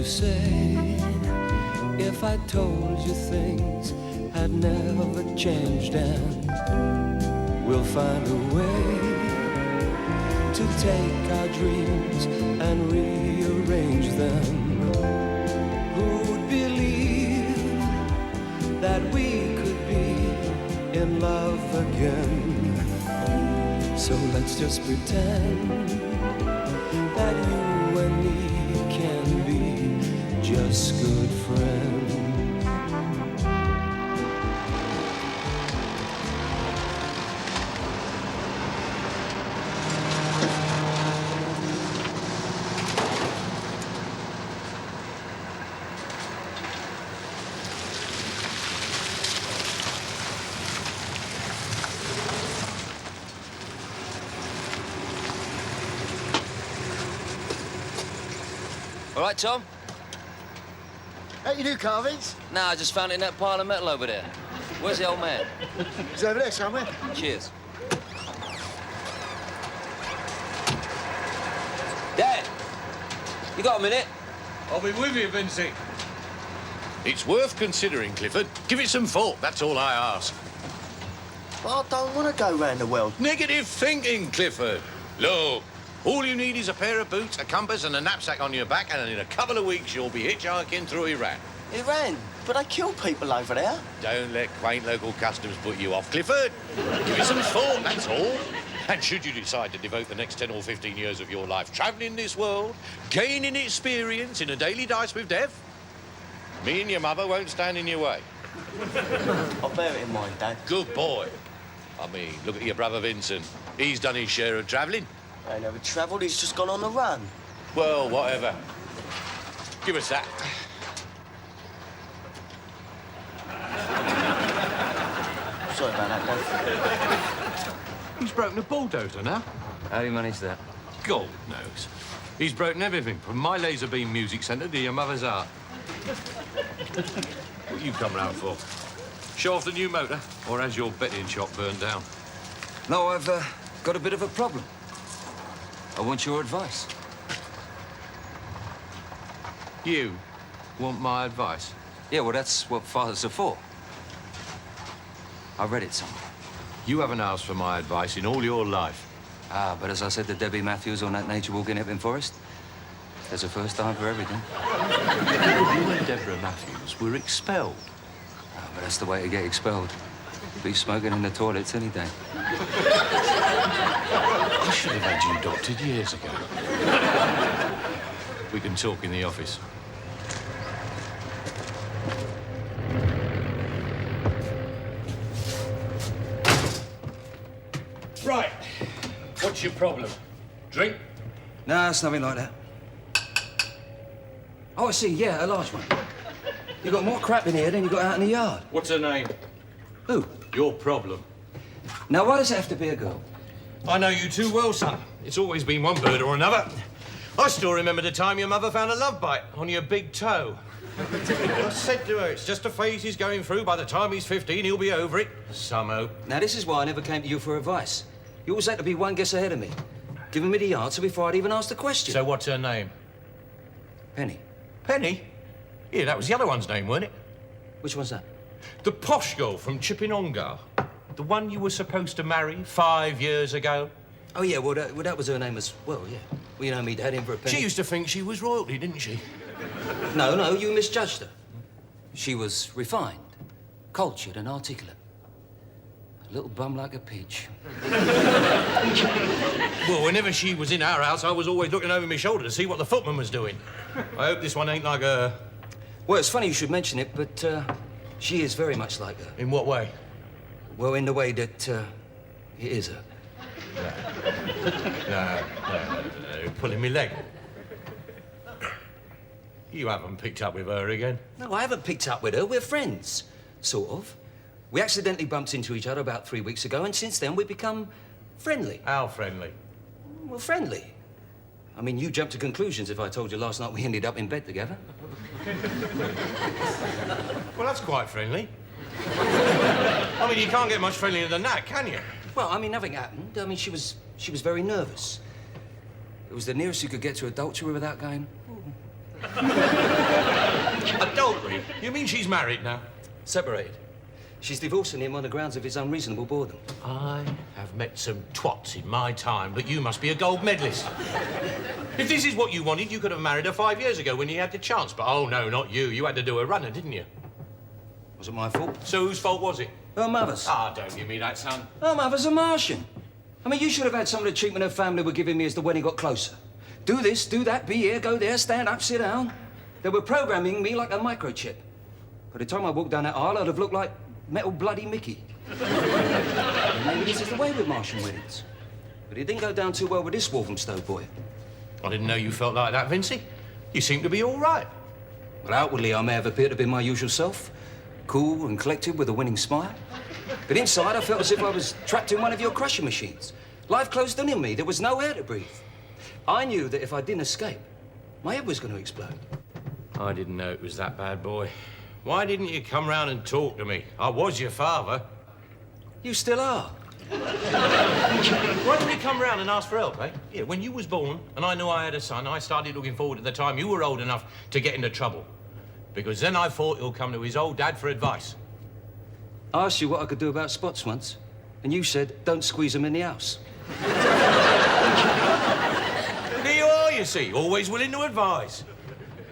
you say if I told you things had never changed and we'll find a way to take our dreams and rearrange them? Who'd believe that we could be in love again? So let's just pretend that you and me can be just good friends. All right, Tom? How you do, Carvings? Nah, I just found it in that pile of metal over there. Where's the old man? He's over there somewhere. Cheers. Dad! You got a minute? I'll be with you, Vincey. It's worth considering, Clifford. Give it some thought, that's all I ask. I don't want to go round the world. Negative thinking, Clifford. Look, all you need is a pair of boots, a compass and a knapsack on your back, and in a couple of weeks you'll be hitchhiking through Iran. Iran? But they kill people over there. Don't let quaint local customs put you off, Clifford. Give it some thought, that's all. And should you decide to devote the next 10 or 15 years of your life travelling this world, gaining experience in a daily dice with death, me and your mother won't stand in your way. I'll bear it in mind, Dad. Good boy. I mean, look at your brother Vincent. He's done his share of travelling. I never travelled, he's just gone on the run. Well, whatever. Give us that. Sorry about that, Dad. He's broken a bulldozer now. How do you manage that? God knows. He's broken everything, from my laser beam music centre to your mother's art. What you come round for? Show off the new motor, or has your betting shop burned down? No, I've got a bit of a problem. I want your advice. You want my advice? Yeah, well, that's what fathers are for. I read it somewhere. You haven't asked for my advice in all your life. Ah, but as I said to Debbie Matthews on that nature walk in Epping Forest, there's a first time for everything. You and Deborah Matthews were expelled. Ah, but that's the way to get expelled. Be smoking in the toilets any day. I should have had you doctored years ago. We can talk in the office. Right. What's your problem? Drink? No, it's nothing like that. Oh, I see, yeah, a large one. You got more crap in here than you got out in the yard. What's her name? Who? Your problem. Now, why does it have to be a girl? I know you too well, son. It's always been one bird or another. I still remember the time your mother found a love bite on your big toe. I said to her, it's just a phase he's going through. By the time he's 15, he'll be over it. Somehow. Now, this is why I never came to you for advice. You always had to be one guess ahead of me, giving me the answer before I'd even asked the question. So what's her name? Penny. Penny? Yeah, that was the other one's name, weren't it? Which one's that? The posh girl from Chipping-Ongar. The one you were supposed to marry 5 years ago. Oh, yeah, well, that was her name as well, yeah. Well, you know, me had him for a penny. She used to think she was royalty, didn't she? No, you misjudged her. She was refined, cultured and articulate. A little bum like a peach. Well, whenever she was in our house, I was always looking over my shoulder to see what the footman was doing. I hope this one ain't like her. Well, it's funny you should mention it, but she is very much like her. In what way? Well, in the way that it is her. No, you're pulling me leg. You haven't picked up with her again? No, I haven't picked up with her. We're friends, sort of. We accidentally bumped into each other about 3 weeks ago, and since then we've become friendly. How friendly? Well, friendly. I mean, you jumped to conclusions if I told you last night we ended up in bed together. Well, that's quite friendly. I mean, you can't get much friendlier than that, can you? Well, I mean, nothing happened. I mean, she was very nervous. It was the nearest you could get to adultery without going, ooh. Adultery? You mean she's married now? Separated. She's divorcing him on the grounds of his unreasonable boredom. I have met some twats in my time, but you must be a gold medalist. If this is what you wanted, you could have married her 5 years ago when you had the chance. But oh no, not you. You had to do a runner, didn't you? Was it my fault? So whose fault was it? Her mother's. Ah, don't give me that, son. Her mother's a Martian. I mean, you should have had some of the treatment her family were giving me as the wedding got closer. Do this, do that, be here, go there, stand up, sit down. They were programming me like a microchip. By the time I walked down that aisle, I'd have looked like Metal Bloody Mickey. And maybe this is the way with Martian weddings. But it didn't go down too well with this Walthamstow boy. I didn't know you felt like that, Vincey. You seem to be all right. Well, outwardly, I may have appeared to be my usual self. Cool and collected with a winning smile. But inside, I felt as if I was trapped in one of your crushing machines. Life closed in on me. There was no air to breathe. I knew that if I didn't escape, my head was going to explode. I didn't know it was that bad, boy. Why didn't you come round and talk to me? I was your father. You still are. Why didn't you come round and ask for help, eh? Yeah, when you was born and I knew I had a son, I started looking forward to the time you were old enough to get into trouble. Because then I thought he'll come to his old dad for advice. I asked you what I could do about spots once, and you said, don't squeeze them in the house. Here you are, you see, always willing to advise.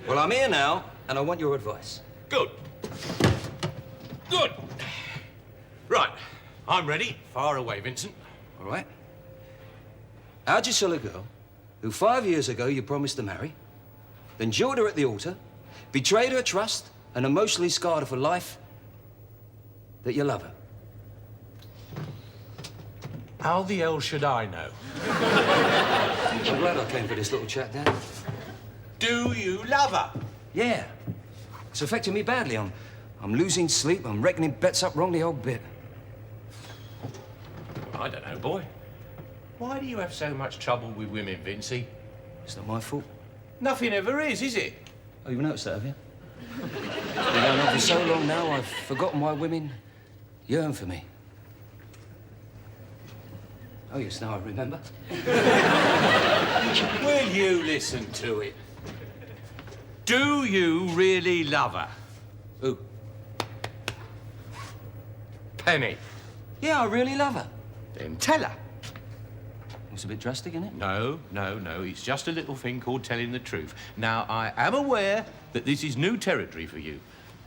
Well, I'm here now, and I want your advice. Good. Good. Right, I'm ready. Fire away, Vincent. All right? How'd you sell a girl who 5 years ago you promised to marry, then jilted her at the altar, betrayed her trust, and emotionally scarred her for life, that you love her? How the hell should I know? I'm glad I came for this little chat, Dad. Do you love her? Yeah. It's affecting me badly. I'm losing sleep. I'm reckoning bets up wrong the old bit. I don't know, boy. Why do you have so much trouble with women, Vincey? It's not my fault. Nothing ever is it? Oh, you've noticed that, have you? It's been going on for so long now, I've forgotten why women yearn for me. Oh, yes, now I remember. Will you listen to it? Do you really love her? Who? Penny. Yeah, I really love her. Then tell her. It's a bit drastic, isn't it? No. It's just a little thing called telling the truth. Now, I am aware that this is new territory for you,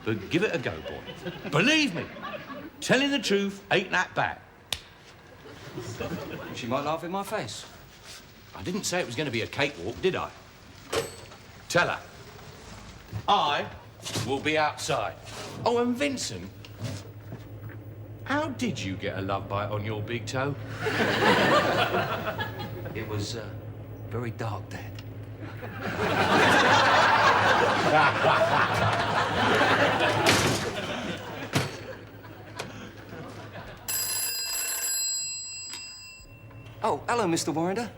but give it a go, boy. Believe me, telling the truth ain't that bad. She might laugh in my face. I didn't say it was going to be a cakewalk, did I? Tell her. I will be outside. Oh, and Vincent, how did you get a love bite on your big toe? It was very dark, Dad. Oh, hello, Mr. Warrender.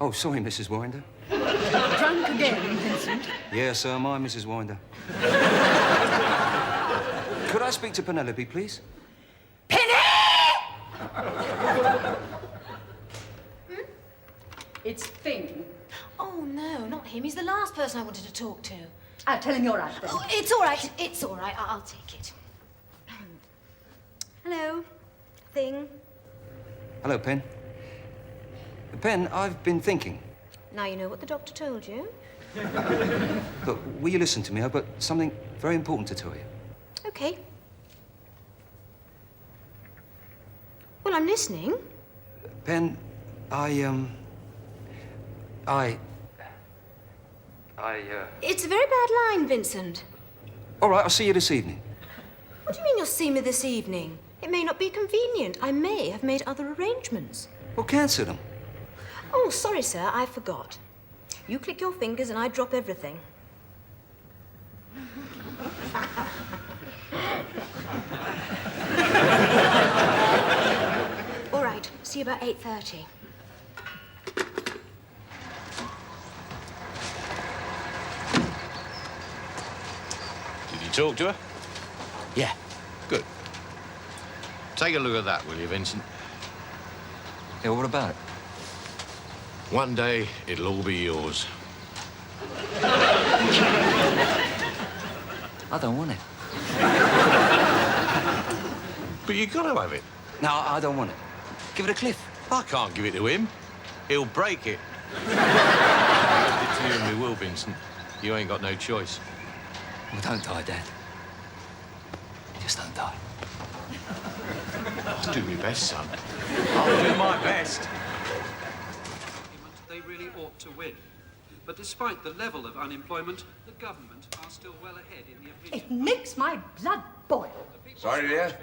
Oh, sorry, Mrs. Warrender. Drunk again, Vincent? Yes, am I, Mrs. Warrender. Could I speak to Penelope, please? It's Thing. Oh, no, not him. He's the last person I wanted to talk to. I'll tell him you're right then. Oh, it's all right. It's all right. I'll take it. Hello, Thing. Hello, Pen. Pen, I've been thinking. Now you know what the doctor told you. Look, will you listen to me? I've got something very important to tell you. Okay. Well, I'm listening. Pen, It's a very bad line, Vincent. All right, I'll see you this evening. What do you mean you'll see me this evening? It may not be convenient. I may have made other arrangements. Well, cancel them. Oh, sorry, sir. I forgot. You click your fingers and I drop everything. All right. See you about 8:30. Did you talk to her? Yeah. Good. Take a look at that, will you, Vincent? Yeah, what about it? One day, it'll all be yours. I don't want it. But you got to have it. No, I don't want it. Give it to Cliff. I can't give it to him. He'll break it. It's you and me will, Vincent. You ain't got no choice. Well, don't die, Dad. Just don't die. I'll do my best, son. I'll do my best. They really ought to win. But despite the level of unemployment, the government are still well ahead in the opinion. It makes my blood boil. Sorry, dear?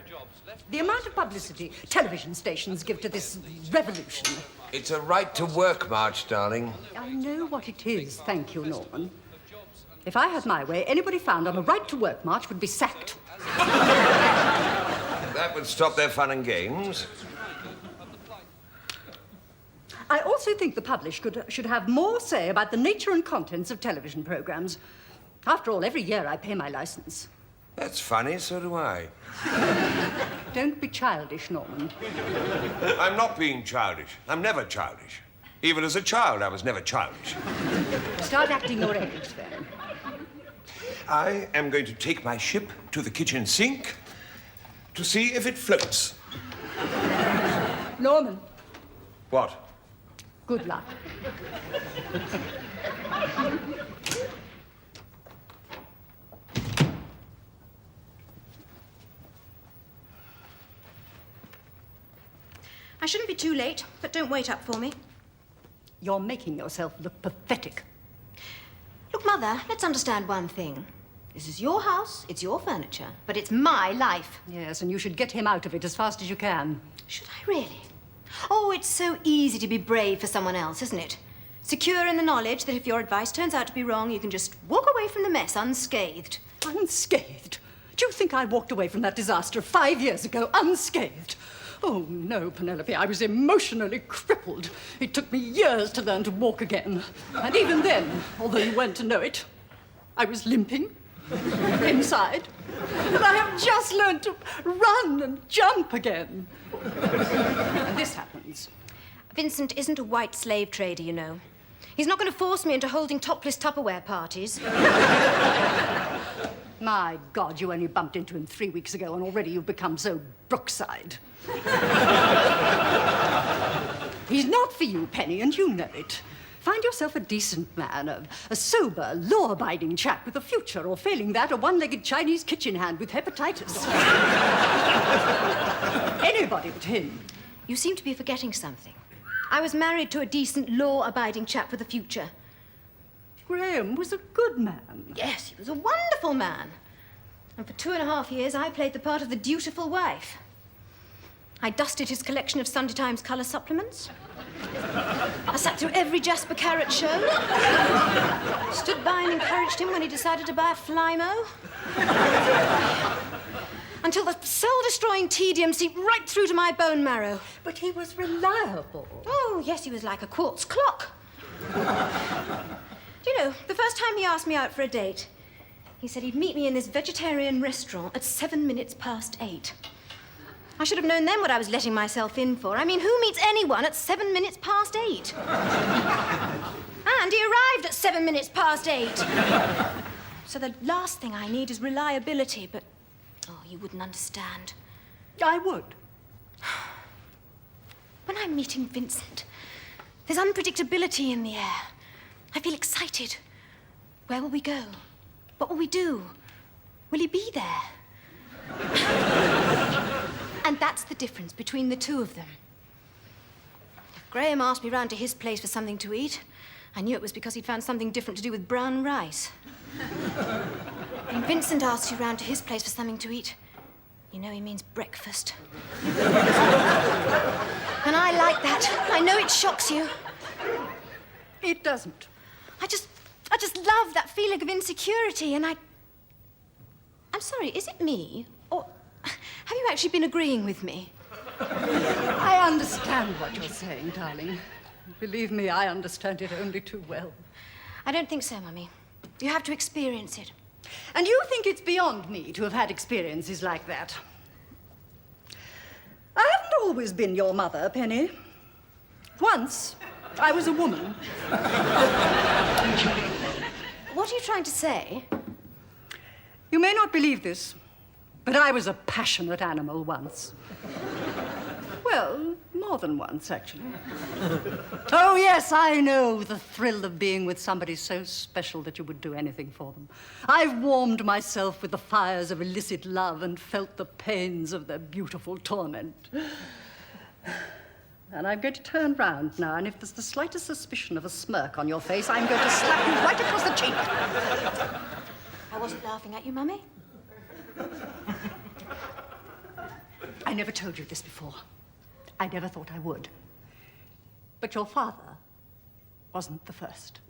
The amount of publicity television stations give to this revolution. It's a right-to-work march, darling. I know what it is, thank you, Norman. If I had my way, anybody found on a right-to-work march would be sacked. That would stop their fun and games. I also think the public should have more say about the nature and contents of television programs. After all, every year I pay my license. That's funny, so do I. Don't be childish, Norman. I'm not being childish. I'm never childish. Even as a child, I was never childish. Start acting your age, then. I am going to take my ship to the kitchen sink to see if it floats. Norman, What? good luck. I shouldn't be too late, but don't wait up for me. You're making yourself look pathetic. Look, Mother, let's understand one thing. This is your house, it's your furniture, but it's my life. Yes, and you should get him out of it as fast as you can. Should I really? Oh, it's so easy to be brave for someone else, isn't it? Secure in the knowledge that if your advice turns out to be wrong, you can just walk away from the mess unscathed. Unscathed? Do you think I walked away from that disaster 5 years ago unscathed? Oh, no, Penelope, I was emotionally crippled. It took me years to learn to walk again. And even then, although you weren't to know it, I was limping inside. And I have just learned to run and jump again. And this happens. Vincent isn't a white slave trader, you know. He's not going to force me into holding topless Tupperware parties. My God, you only bumped into him 3 weeks ago and already you've become so Brookside. He's not for you, Penny, and you know it. Find yourself a decent man, a sober, law-abiding chap with a future, or failing that, a one-legged Chinese kitchen hand with hepatitis. Anybody but him. You seem to be forgetting something. I was married to a decent, law-abiding chap with a future. Graham was a good man. Yes, he was a wonderful man. And for 2.5 years, I played the part of the dutiful wife. I dusted his collection of Sunday Times colour supplements. I sat through every Jasper Carrot show. Stood by and encouraged him when he decided to buy a Flymo. Until the cell-destroying tedium seeped right through to my bone marrow. But he was reliable. Oh, yes, he was like a quartz clock. Do you know, the first time he asked me out for a date, he said he'd meet me in this vegetarian restaurant at 8:07. I should have known then what I was letting myself in for. I mean, who meets anyone at 8:07? And he arrived at 8:07. So the last thing I need is reliability, but, oh, you wouldn't understand. I would. When I'm meeting Vincent, there's unpredictability in the air. I feel excited. Where will we go? What will we do? Will he be there? And that's the difference between the two of them. If Graham asked me round to his place for something to eat, I knew it was because he'd found something different to do with brown rice. When Vincent asks you round to his place for something to eat, you know he means breakfast. And I like that. I know it shocks you. It doesn't. I just love that feeling of insecurity, and I'm sorry, is it me? Or have you actually been agreeing with me? I understand what you're saying, darling. Believe me, I understand it only too well. I don't think so, Mummy. You have to experience it. And you think it's beyond me to have had experiences like that. I haven't always been your mother, Penny. Once, I was a woman. what are you trying to say? You may not believe this, but I was a passionate animal once. Well, more than once, actually. Oh, yes, I know the thrill of being with somebody so special that you would do anything for them. I've warmed myself with the fires of illicit love and felt the pains of their beautiful torment. And I'm going to turn round now, and if there's the slightest suspicion of a smirk on your face, I'm going to slap you right across the cheek. I wasn't laughing at you, Mummy. I never told you this before. I never thought I would. But your father wasn't the first.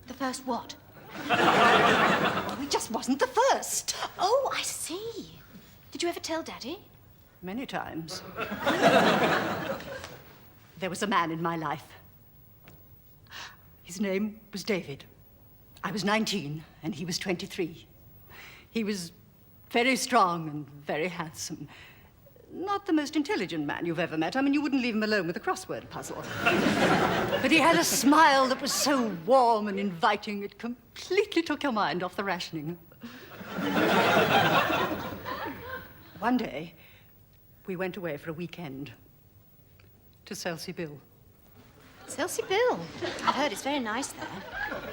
The first what? Oh, he just wasn't the first. Oh, I see. Did you ever tell Daddy? Many times. There was a man in my life. His name was David. I was 19 and he was 23. He was very strong and very handsome. Not the most intelligent man you've ever met. I mean, you wouldn't leave him alone with a crossword puzzle. But he had a smile that was so warm and inviting, it completely took your mind off the rationing. One day, we went away for a weekend to Selsey Bill. Selsey Bill. I've heard it's very nice there.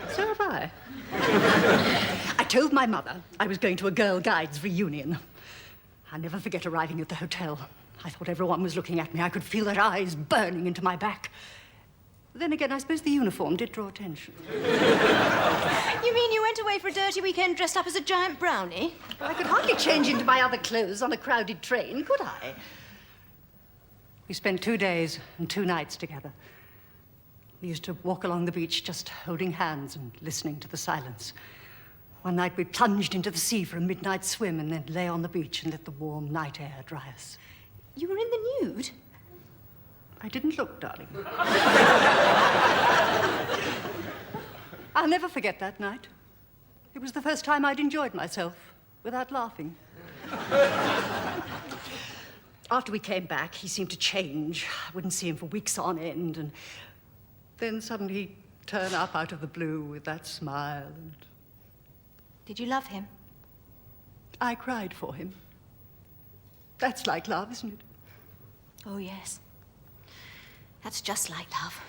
So have I. I told my mother I was going to a Girl Guides reunion. I'll never forget arriving at the hotel. I thought everyone was looking at me. I could feel their eyes burning into my back. Then again, I suppose the uniform did draw attention. You mean you went away for a dirty weekend dressed up as a giant brownie? Well, I could hardly change into my other clothes on a crowded train, could I? We spent 2 days and 2 nights together. We used to walk along the beach just holding hands and listening to the silence. One night we plunged into the sea for a midnight swim and then lay on the beach and let the warm night air dry us. You were in the nude? I didn't look, darling. I'll never forget that night. It was the first time I'd enjoyed myself without laughing. After we came back, he seemed to change. I wouldn't see him for weeks on end, and then suddenly he'd turn up out of the blue with that smile. And Did you love him? I cried for him. That's like love, isn't it? Oh, yes. That's just like love.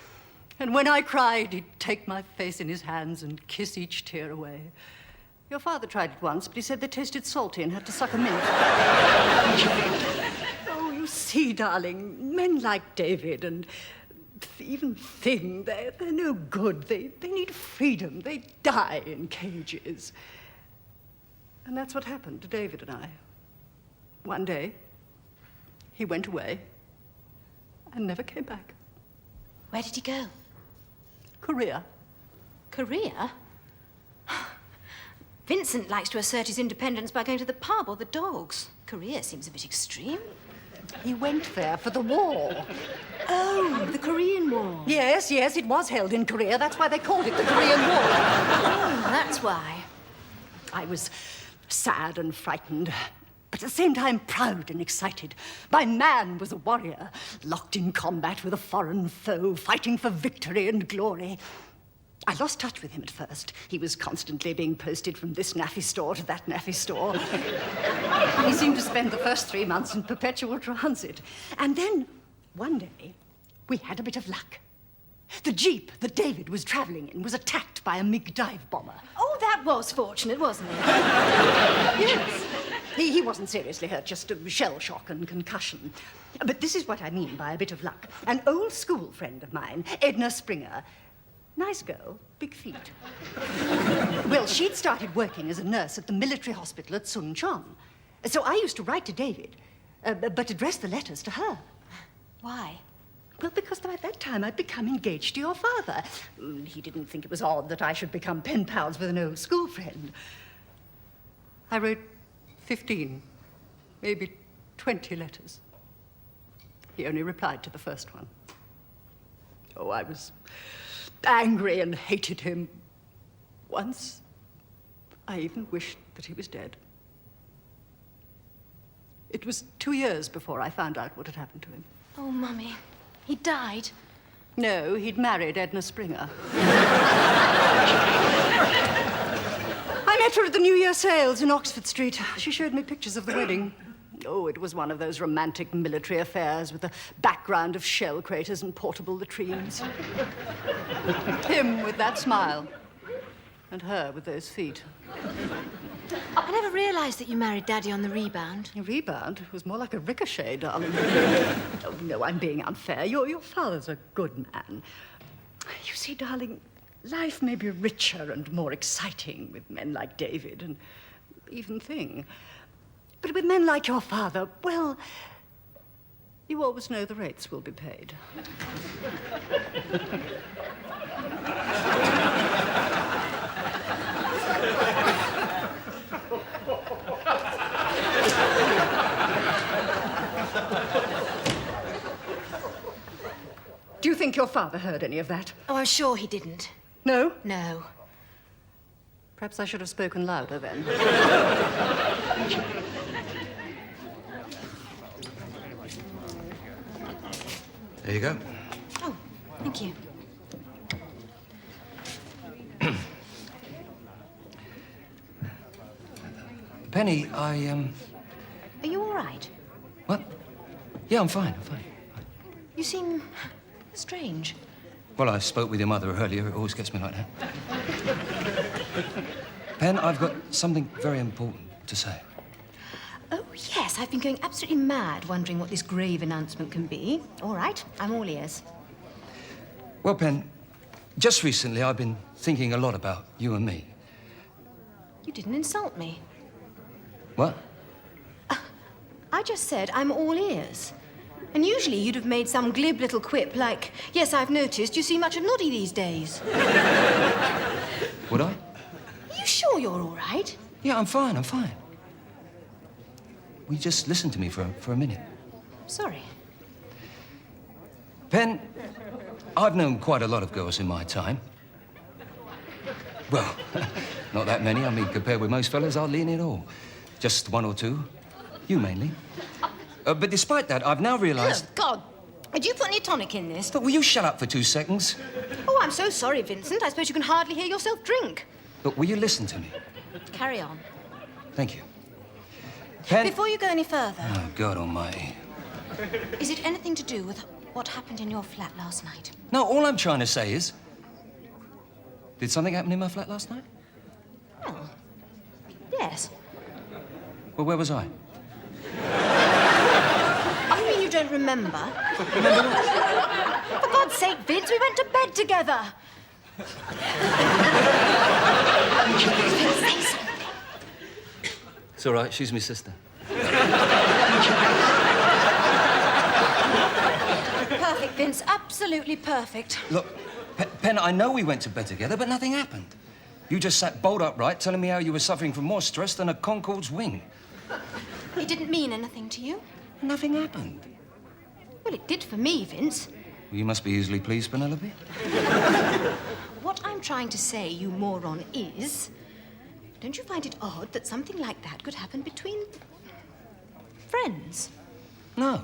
And when I cried, he'd take my face in his hands and kiss each tear away. Your father tried it once, but he said they tasted salty and had to suck a mint. Oh, you see, darling, men like David and even Thing, they're no good. They need freedom. They die in cages. And that's what happened to David and I. One day, he went away and never came back. Where did he go? Korea. Korea? Vincent likes to assert his independence by going to the pub or the dogs. Korea seems a bit extreme. He went there for the war. Oh, the Korean War. Yes, it was held in Korea. That's why they called it the Korean War. Oh, that's why. I was sad and frightened, but at the same time proud and excited. My man was a warrior, locked in combat with a foreign foe, fighting for victory and glory. I lost touch with him at first. He was constantly being posted from this naffy store to that naffy store. He seemed to spend the first 3 months in perpetual transit. And then, one day, we had a bit of luck. The jeep that David was traveling in was attacked by a MiG dive bomber. Oh, that was fortunate, wasn't it? Yes. He wasn't seriously hurt, just a shell shock and concussion. But this is what I mean by a bit of luck. An old school friend of mine, Edna Springer, nice girl, big feet. Well, she'd started working as a nurse at the military hospital at Suncheon. So I used to write to David, but address the letters to her. Why? Well, because by that time I'd become engaged to your father. He didn't think it was odd that I should become pen pals with an old school friend. I wrote 15, maybe 20 letters. He only replied to the first one. Oh, I was angry and hated him. Once, I even wished that he was dead. It was 2 years before I found out what had happened to him. Oh, Mummy. He died? No, he'd married Edna Springer. met her at the New Year sales in Oxford Street. She showed me pictures of the wedding. Oh, it was one of those romantic military affairs with a background of shell craters and portable latrines. Him with that smile. And her with those feet. I never realized that you married Daddy on the rebound. A rebound? It was more like a ricochet, darling. Oh, no, I'm being unfair. Your father's a good man. You see, darling, life may be richer and more exciting with men like David and even Thing. But with men like your father, well, you always know the rates will be paid. Do you think your father heard any of that? Oh, I'm sure he didn't. No? No. Perhaps I should have spoken louder then. There you go. Oh, thank you. Penny, Are you all right? What? Yeah, I'm fine, I'm fine. You seem strange. Well, I spoke with your mother earlier. It always gets me like that. Pen, I've got something very important to say. Oh, yes, I've been going absolutely mad wondering what this grave announcement can be. All right, I'm all ears. Well, Pen, just recently I've been thinking a lot about you and me. You didn't insult me. What? I just said I'm all ears. And usually you'd have made some glib little quip like, yes, I've noticed you see much of Noddy these days. Would I? Are you sure you're all right? Yeah, I'm fine, I'm fine. Will you just listen to me for a minute? Sorry. Pen, I've known quite a lot of girls in my time. Well, not that many. I mean, compared with most fellas, hardly any at all. Just one or two. You mainly. But despite that, I've now realized... Oh, God. Did you put any tonic in this? Look, will you shut up for 2 seconds? Oh, I'm so sorry, Vincent. I suppose you can hardly hear yourself drink. Look, will you listen to me? Carry on. Thank you. Pen... Before you go any further, Oh, God almighty. is it anything to do with what happened in your flat last night? No, all I'm trying to say is... Did something happen in my flat last night? Oh, yes. Well, where was I? Oh, you mean you don't remember? For God's sake, Vince, we went to bed together. Say something. It's all right, she's my sister. Perfect, Vince. Absolutely perfect. Look, Pen, I know we went to bed together, but nothing happened. You just sat bolt upright telling me how you were suffering from more stress than a Concorde's wing. It didn't mean anything to you? Nothing happened. Well, it did for me, Vince. Well, you must be easily pleased, Penelope. What I'm trying to say, you moron, is... Don't you find it odd that something like that could happen between... friends? No.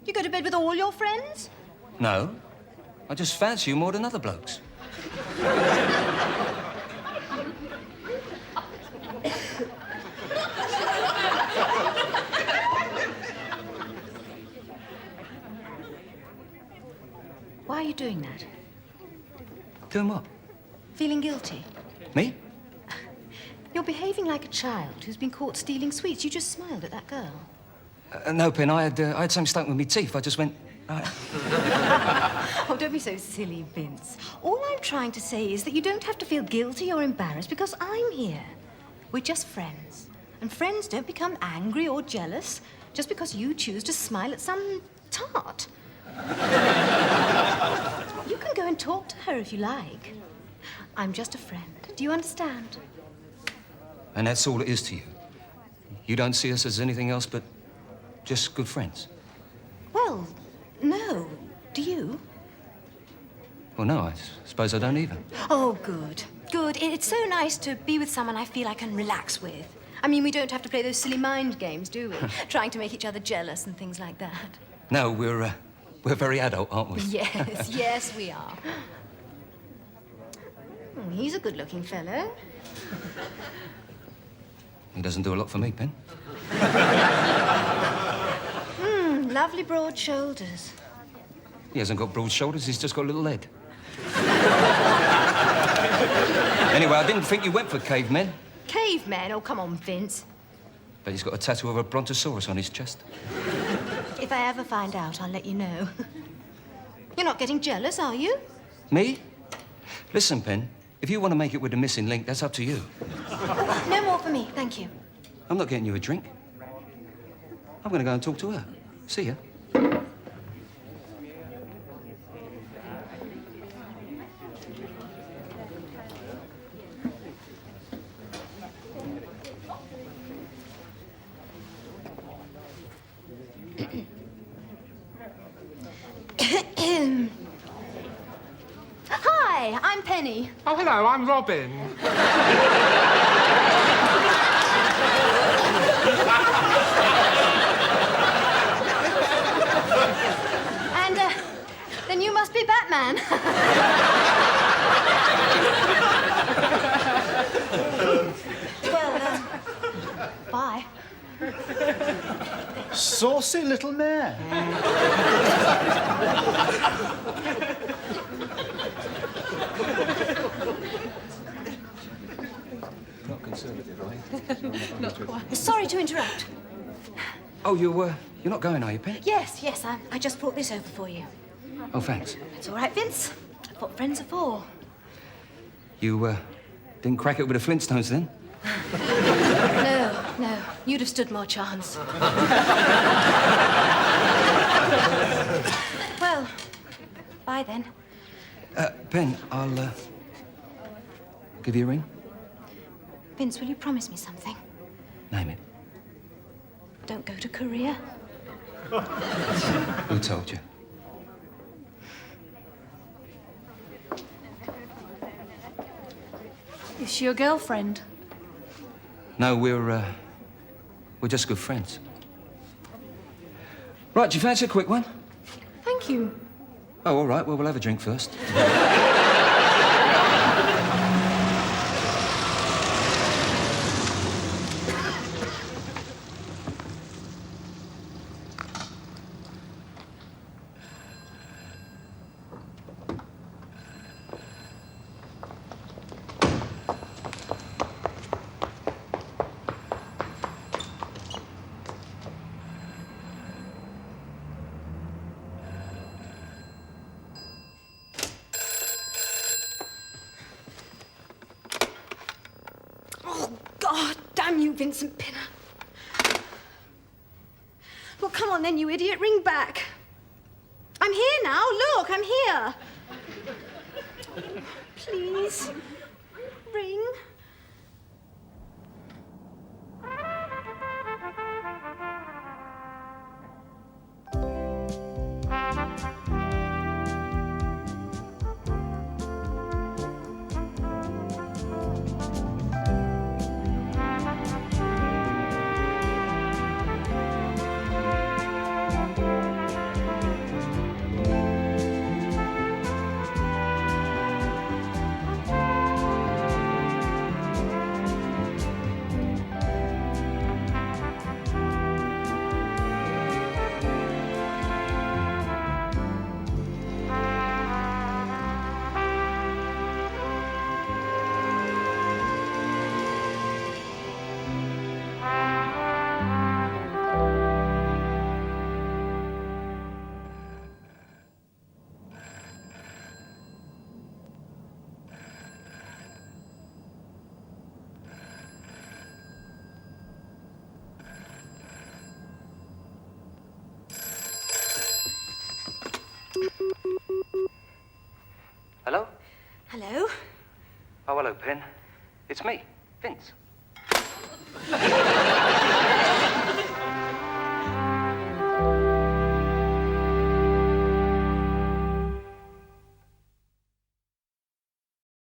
You go to bed with all your friends? No. I just fancy you more than other blokes. Why are you doing that? Doing what? Feeling guilty? Me? You're behaving like a child who's been caught stealing sweets. You just smiled at that girl. No, Pen, I had something stuck with my teeth. I just went... Oh, don't be so silly, Vince. All I'm trying to say is that you don't have to feel guilty or embarrassed because I'm here. We're just friends. And friends don't become angry or jealous just because you choose to smile at some tart. You can go and talk to her if you like. I'm just a friend. Do you understand? And that's all it is to you. You don't see us as anything else but just good friends. Well, no. Do you? Well, no, I suppose I don't either. Oh, good. Good. It's so nice to be with someone I feel I can relax with. I mean, we don't have to play those silly mind games, do we? Trying to make each other jealous and things like that. No, we're very adult, aren't we? Yes, yes, we are. Oh, he's a good-looking fellow. He doesn't do a lot for me, Pen. Lovely broad shoulders. He hasn't got broad shoulders, he's just got a little head. Anyway, I didn't think you went for cavemen. Cavemen? Oh, come on, Vince. But he's got a tattoo of a brontosaurus on his chest. If I ever find out, I'll let you know. You're not getting jealous, are you? Me? Listen, Pen, if you want to make it with the missing link, that's up to you. No more for me, thank you. I'm not getting you a drink. I'm going to go and talk to her. See ya. Hi, I'm Penny. Oh, hello, I'm Robin. And, then you must be Batman. Well, bye. Saucy little mare. Not conservative, right? Not quite. Sorry to interrupt. Oh, you're not going, are you, Pen? Yes, I just brought this over for you. Oh, thanks. It's all right, Vince. That's what friends are for. You, didn't crack it with the Flintstones, then? No, you'd have stood more chance. Well, bye then. Pen, I'll, give you a ring. Vince, will you promise me something? Name it. Don't go to Korea. Who told you? Is she your girlfriend? No, we're just good friends. Right, do you fancy a quick one? Thank you. Oh, all right. Well, we'll have a drink first. God damn you, Vincent Pinner. Well, come on then, you idiot. Ring back. I'm here now. Look, I'm here. Please. Ring. Hello? Hello? Oh, hello, Pen. It's me, Vince.